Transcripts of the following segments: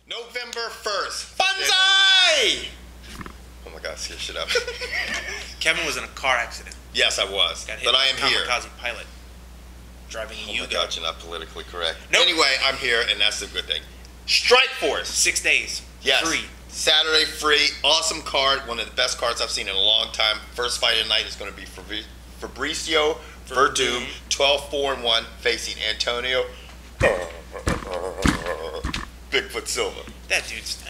November 1st. Banzai! Oh my God, scare shit up. Kevin was in a car accident. Yes, I was. Got hit But by I am a here. kamikaze pilot driving a Oh my Yugo. God, you're not politically correct. Nope. Anyway, I'm here, and that's the good thing. Strikeforce. 6 days. Yes. Free. Saturday free. Awesome card. One of the best cards I've seen in a long time. First fight of the night is going to be Fabricio Verdum, 12-4-1, facing Antonio Bigfoot Silva. That dude's...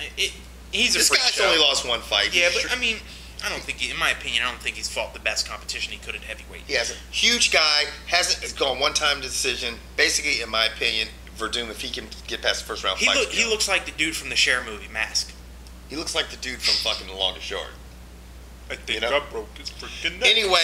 he's a This freak guy's show. only lost one fight. Yeah, but I mean, I don't think, in my opinion, I don't think he's fought the best competition he could at heavyweight. He has a huge guy, hasn't gone one-time decision. Basically, in my opinion, Verdum, if he can get past the first round fight, He looks like the dude from the Cher movie, Mask. he looks like the dude from fucking The Longest Yard. I think You know? I broke his freaking neck. Anyway,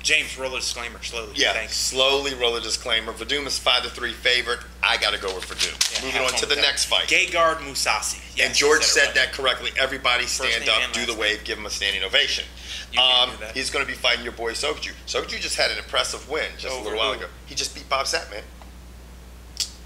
James, roll a disclaimer slowly. yeah, Thanks. slowly roll a disclaimer. Verdum is 5-3 favorite. I got to go with Verdum. Yeah, Moving have on fun to the with that. next fight. Gegard Mousasi. Yes, And George I said right. that correctly. Everybody stand name up, and do the last wave, give him a standing ovation. You can do that. He's going to be fighting your boy Sokuju. Sokuju just had an impressive win just a Over little while who? ago. He just beat Bob Sapp, man.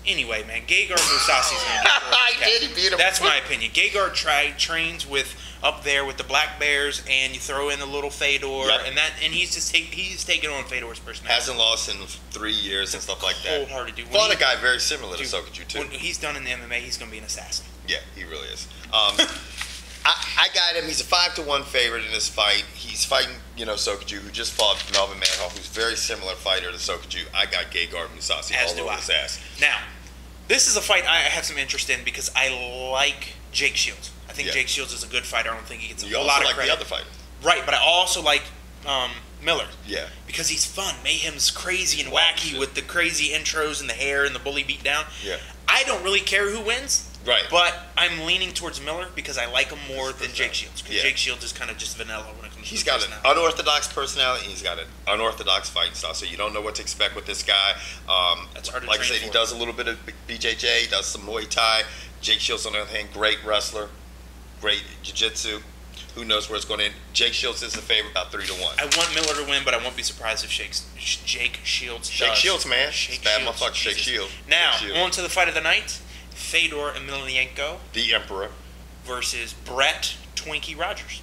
Anyway, man, Gegard Mousasi's going to I did, he beat him. That's my opinion. Gegard trains with up there with the Black Bears, and you throw in a little Fedor, Yep. and he's just he's taking on Fedor's personality. Hasn't lost in 3 years and stuff like that. Wholehearted dude. Fought a guy very similar to Sokuju too. When he's done in the MMA, he's going to be an assassin. Yeah, he really is. I got him. He's a 5-1 favorite in this fight. He's fighting, Sokuju, who just fought Melvin Manhoff, who's a very similar fighter to Sokuju. I got Gegard Mousasi As all do over I. his ass. Now, this is a fight I have some interest in because I like Jake Shields. I think Yeah. Jake Shields is a good fighter. I don't think he gets a You whole also lot of like credit. the other fighter. Right, but I also like Miller. Yeah. Because he's fun. Mayhem's crazy and Wild wacky shit. with the crazy intros and the hair and the bully beat down. Yeah. I don't really care who wins. Right. But I'm leaning towards Miller because I like him more His than personality. Jake Shields. Because Yeah. Jake Shields is kind of just vanilla when it comes He's to got an personality. unorthodox personality. He's got an unorthodox fighting style, so you don't know what to expect with this guy. That's hard to like I train said, he for. does a little bit of BJJ. He does some Muay Thai. Jake Shields, on the other hand, great wrestler, great jiu-jitsu. Who knows where it's going to end? Jake Shields is the favorite, about 3-1. I want Miller to win, but I won't be surprised if Jake Shields Shake does. Shields, man. Shake Bad Shields, motherfucker, Shake Jesus. Shields. Now, Shake Shields. on to the fight of the night. Fedor Emelianenko The Emperor. versus Brett Twinkie Rogers.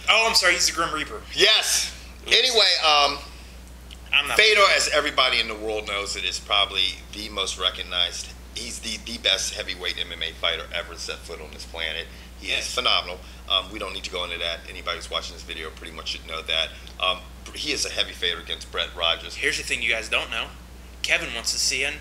Oh, I'm sorry. He's the Grim Reaper. Yes. Oops. Anyway, I'm not. Fedor, as everybody in the world knows, it is probably the most recognized. He's the best heavyweight MMA fighter ever set foot on this planet. He Yes. is phenomenal. We don't need to go into that. Anybody who's watching this video pretty much should know that. He is a heavy favorite against Brett Rogers. Here's the thing you guys don't know. Kevin wants to see an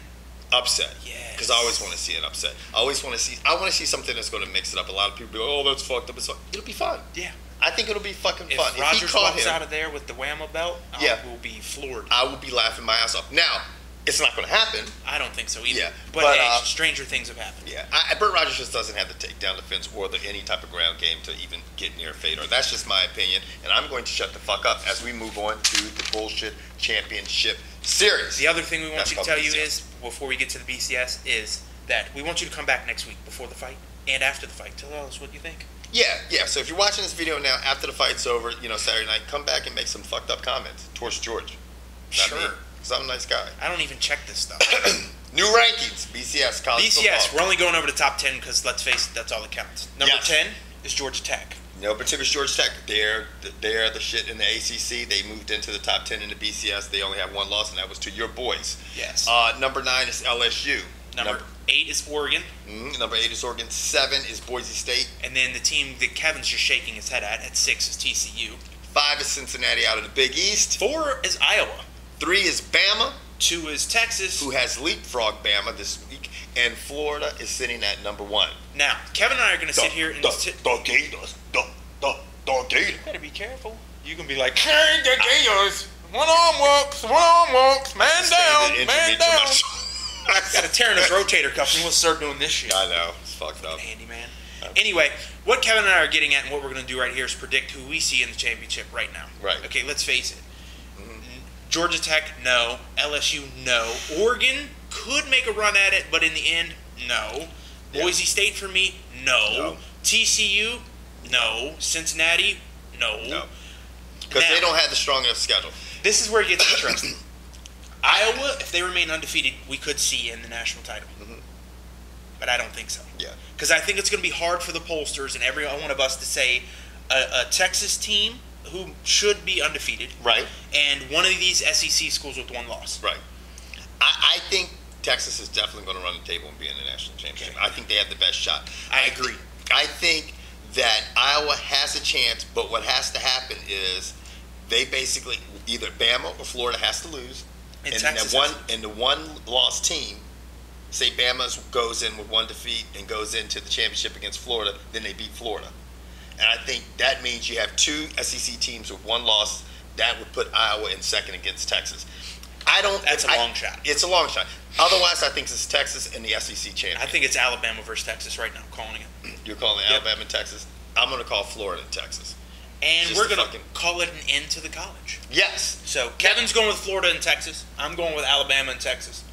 Upset. Yes. Because I always want to see an upset. I want to see something that's going to mix it up. A lot of people go, oh, that's fucked up. It'll be fun. yeah. I think it'll be fucking If fun. Rogers if he caught walks him, out of there with the whammo belt, Yeah. I will be floored. I will be laughing my ass off. Now, it's not going to happen. I don't think so either. Yeah, But, but, hey, stranger things have happened. Yeah, Brett Rogers just doesn't have the takedown defense or any type of ground game to even get near Fedor. That's just my opinion, and I'm going to shut the fuck up as we move on to the bullshit championship series. The other thing we want That's you to called tell you BCS. is, before we get to the BCS, is that we want you to come back next week before the fight and after the fight. Tell us what you think. Yeah. So if you're watching this video now, after the fight's over, Saturday night, come back and make some fucked up comments towards George. Not me, Sure. 'cause I'm a nice guy. I don't even check this stuff. New rankings, BCS, college BCS, football. we're only going over the top 10 because, let's face it, that's all that counts. Number Yes. 10 is Georgia Tech. No, particular Georgia Tech. They're the shit in the ACC. They moved into the top 10 in the BCS. They only have one loss, and that was to your boys. Yes. Number 9 is LSU. Number 8 is Oregon. Number 8 is Oregon. 7 is Boise State. And then the team that Kevin's just shaking his head at 6 is TCU. 5 is Cincinnati out of the Big East. 4 is Iowa. 3 is Bama, 2 is Texas. who has leapfrogged Bama this week. And Florida is sitting at number 1. Now, Kevin and I are going to sit here and... The Gators. The Gators. better be careful. You can be like, hey, the Gators. One arm walks, man down, man down. Got a tear in his rotator cuff, and we'll start doing this shit. I know. It's fucked up. Handyman. Anyway, what Kevin and I are getting at and what we're going to do right here is predict who we see in the championship right now. Right. Okay, let's face it. Georgia Tech, no. LSU, no. Oregon could make a run at it, but in the end, no. Yeah. Boise State for me, no. No. TCU, no. Cincinnati, no. No. Because Now- they don't have the strong enough schedule. This is where it gets interesting. Iowa, if they remain undefeated, we could see in the national title. but I don't think so. Yeah. Because I think it's going to be hard for the pollsters and every one of us to say a Texas team who should be undefeated. Right. And one of these SEC schools with one loss. Right. I think Texas is definitely going to run the table and be in the national championship. Okay. I think they have the best shot. I agree. I think that Iowa has a chance, but what has to happen is they basically either Bama or Florida has to lose, And and Texas the one lost team, say Bama goes in with one defeat and goes into the championship against Florida, then they beat Florida, and I think that means you have two SEC teams with one loss. That would put Iowa in second against Texas. That's a long shot. It's a long shot. Otherwise, I think it's Texas in the SEC championship. I think it's Alabama versus Texas right now. I'm calling it. You're calling it Yep. Alabama and Texas. I'm going to call Florida and Texas. And Just we're to going to fucking- call it an end to the college. Yes. So Kevin's going with Florida and Texas. I'm going with Alabama and Texas.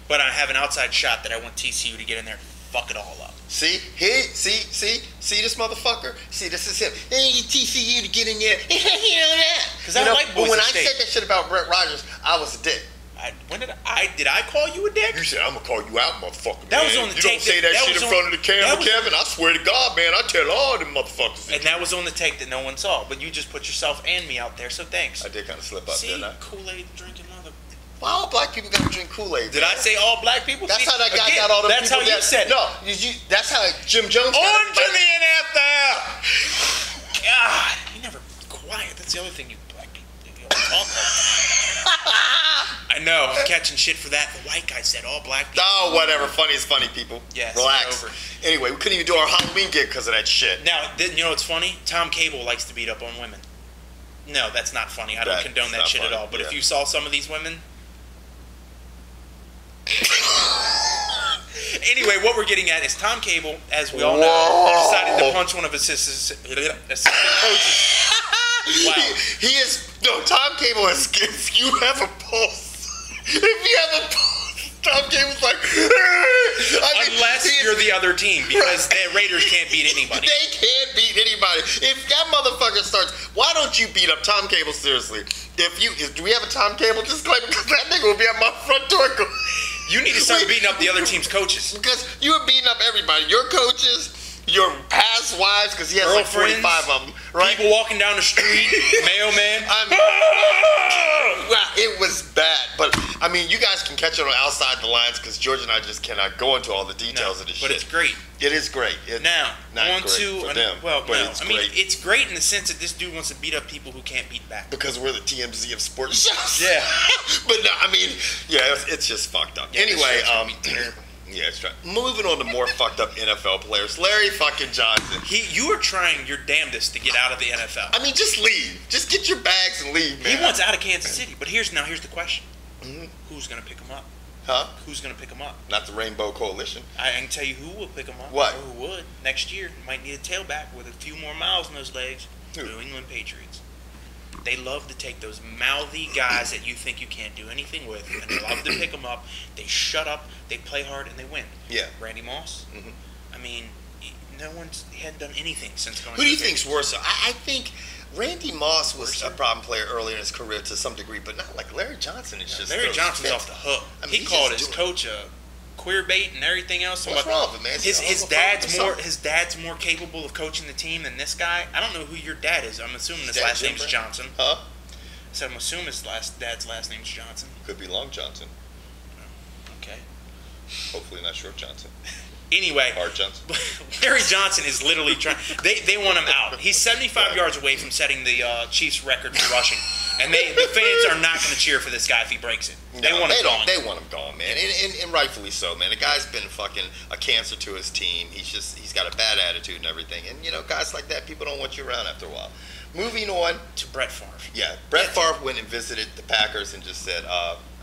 But I have an outside shot that I want TCU to get in there and fuck it all up. See this motherfucker. See, this is him. Hey, TCU to get in there. You know that? 'Cause I like but Boise when State. I said that shit about Brett Rogers, I was a dick. Did I call you a dick? You said I'm gonna call you out, motherfucker. That man. was on the you tape don't say that that shit was in on- front of the camera, that was- Kevin. I swear to God, man, I tell all them motherfuckers. And that was on the tape that no one saw. But you just put yourself and me out there, so thanks. I did kind of slip up, See, didn't I? Kool-Aid drinking mother. Why all black people gotta drink Kool-Aid? Did I say all black people? That's See, how that guy again, got all the that's people. how you said it. No, that's how Jim Jones got On to everybody. the NFL! God, you never quiet. That's the other thing you black people do. You always talk all the time. I know, I'm catching shit for that. The white guy said all black people. Oh, whatever. Funny is funny, people. Yes, Relax. over. Anyway, we couldn't even do our Halloween gig because of that shit. Now, you know what's funny? Tom Cable likes to beat up on women. No, that's not funny. I don't That's condone that not shit at funny, all. But yeah. if you saw some of these women... Anyway, what we're getting at is Tom Cable, as we all know, decided to punch one of his assistant coaches. Wow. He is... No, Tom Cable is... If you have a pulse... If you have a pulse... Tom Cable's like... Unless you're the other team, because the Raiders can't beat anybody. They can't beat anybody. If that motherfucker starts... Why don't you beat up Tom Cable, seriously? Do we have a Tom Cable disclaimer? Because that nigga will be at my front door. You need to start beating up the other team's coaches. Because you were beating up everybody. Your coaches, your past wives, because he has like 45 of them, right? People walking down the street, mailman. Well, it was bad. But, I mean, you guys can catch it on Outside the Lines because George and I just cannot go into all the details of this shit. But it's great. It is great. It's Now, not on great to... for them, well, but no. it's I mean, great. it's great in the sense that this dude wants to beat up people who can't beat back. Because we're the TMZ of sports shows. Yeah. But no, I mean, yeah, it's just fucked up. Yeah, this Anyway, shit's gonna be terrible. yeah, it's right. Moving on to more fucked up NFL players. Larry fucking Johnson. You are trying your damnedest to get out of the NFL. I mean, just leave. Just get your bags and leave, man. He wants out of Kansas City. But here's the question. Mhm. Who's going to pick him up? Huh? Who's going to pick him up? Not the Rainbow Coalition. I can tell you who will pick him up. What? Or who would. Next year, might need a tailback with a few more miles in those legs. Who? New England Patriots. They love to take those mouthy guys that you think you can't do anything with, and they love to pick them up. They shut up, they play hard, and they win. Yeah. Randy Moss. Mhm. I mean, he hadn't done anything since going. Who do you to the think's worse? I think Randy Moss was a problem player earlier in his career to some degree, but not like Larry Johnson. It's just Larry Johnson's off the hook. I mean, He he's called just his doing- coach a queer bait and everything else. What's wrong with it, man? His dad's more capable of coaching the team than this guy. I don't know who your dad is. I'm assuming his Dad last Jim name's Brown? Johnson. Huh? So I'm assuming his dad's last name's Johnson. Could be Long Johnson. Okay. Hopefully not Short Johnson. Anyway, Hard Johnson. Larry Johnson is literally trying. They want him out. He's 75 yards away from setting the Chiefs record for rushing, and the fans are not going to cheer for this guy if he breaks it. They want him gone. They want him gone, man, and rightfully so, man. The guy's been fucking a cancer to his team. He's got a bad attitude and everything, and you know, guys like that, people don't want you around after a while. Moving on To Brett Favre. Yeah, Brett Favre went and visited the Packers and just said,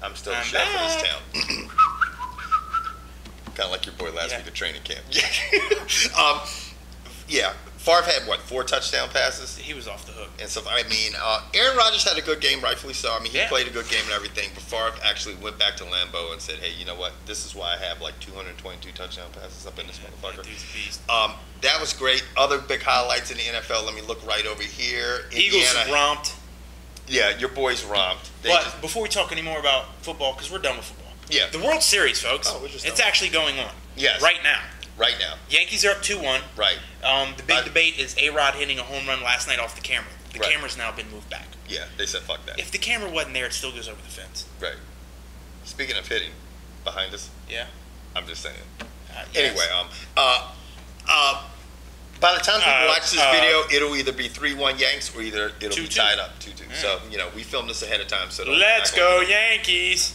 "I'm still the chef of this town." Kind of like your boy last week at training camp. Yeah. Yeah. Favre had, 4 touchdown passes? He was off the hook. And so, I mean, Aaron Rodgers had a good game, rightfully so. I mean, he Yeah. played a good game and everything. But Favre actually went back to Lambeau and said, hey, you know what? This is why I have 222 touchdown passes up in this motherfucker. That dude's a beast. That was great. Other big highlights in the NFL. Let me look right over here. Eagles romped. Yeah, your boys romped. Before we talk any more about football, because we're done with football. Yeah. The World Series, folks. Oh, we're just it's done. actually going on. Yes. Right now. Right now. Yankees are up 2-1. Right. The big debate is A-Rod hitting a home run last night off the camera. The Right. camera's now been moved back. Yeah, they said fuck that. If the camera wasn't there, it still goes over the fence. Right. Speaking of hitting, behind us. Yeah. I'm just saying. Yes. Anyway, by the time people watch this video, it'll either be 3-1 Yanks or it'll be 2-2. tied up 2-2. So we filmed this ahead of time. So Let's go Yankees.